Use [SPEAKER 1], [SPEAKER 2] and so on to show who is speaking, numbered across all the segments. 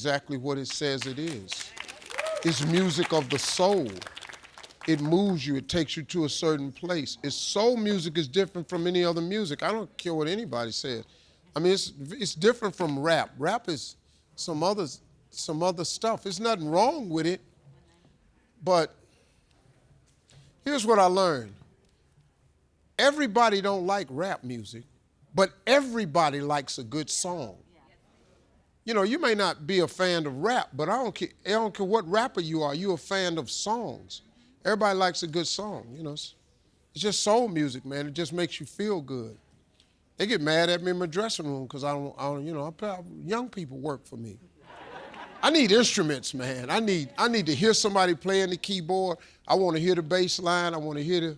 [SPEAKER 1] exactly what it says it is. It's music of the soul. It moves you, it takes you to a certain place. It's soul music is different from any other music. I don't care what anybody says. I mean, it's different from rap. Rap is some other stuff. There's nothing wrong with it, but here's what I learned. Everybody don't like rap music, but everybody likes a good song. You know, you may not be a fan of rap, but I don't care what rapper you are. You're a fan of songs. Everybody likes a good song, you know. It's just soul music, man. It just makes you feel good. They get mad at me in my dressing room because I don't, you know, young people work for me. I need instruments, man. I need to hear somebody playing the keyboard. I want to hear the bass line. I want to hear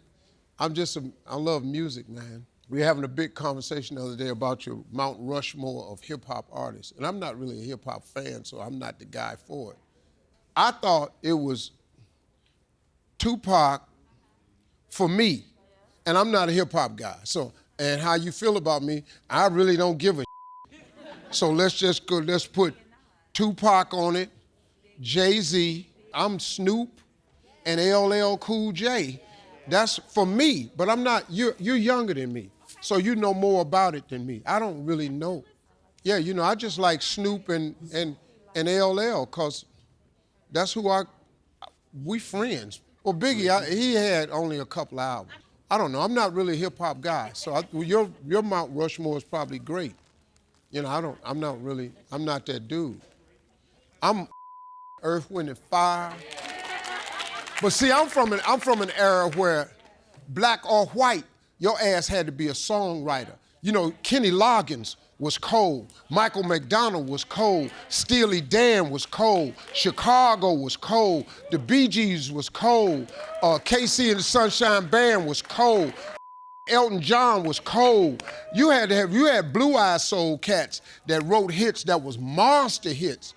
[SPEAKER 1] I love music, man. We were having a big conversation the other day about your Mount Rushmore of hip-hop artists. And I'm not really a hip-hop fan, so I'm not the guy for it. I thought it was Tupac for me, and I'm not a hip-hop guy. So, and how you feel about me, I really don't give a So let's put Tupac on it, Jay-Z, I'm Snoop, and LL Cool J. That's for me, but I'm not, you're younger than me, so you know more about it than me. I don't really know. Yeah, you know, I just like Snoop and LL, because that's who we friends. Well, Biggie, he had only a couple albums. I don't know, I'm not really a hip-hop guy, so your Mount Rushmore is probably great. You know, I'm not that dude. I'm Earth, Wind, and Fire. But see, I'm from an era where black or white, your ass had to be a songwriter. You know, Kenny Loggins was cold. Michael McDonald was cold. Steely Dan was cold. Chicago was cold. The Bee Gees was cold. KC and the Sunshine Band was cold. Elton John was cold. You had blue-eyed soul cats that wrote hits that was monster hits.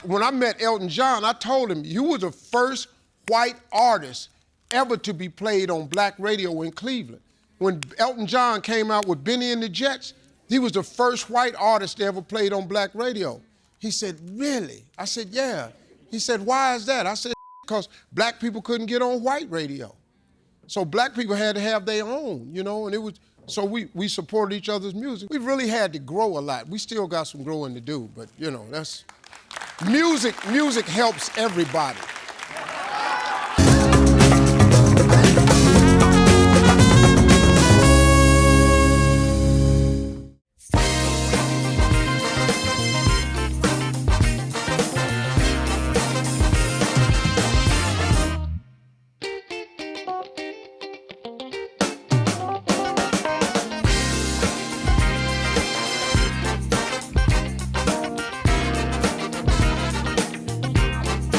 [SPEAKER 1] When I met Elton John, I told him, you were the first white artist ever to be played on black radio in Cleveland. When Elton John came out with Benny and the Jets, he was the first white artist to ever played on black radio. He said, really? I said, yeah. He said, why is that? I said, because black people couldn't get on white radio. So black people had to have their own, you know, and so we supported each other's music. We really had to grow a lot. We still got some growing to do, but you know, music helps everybody.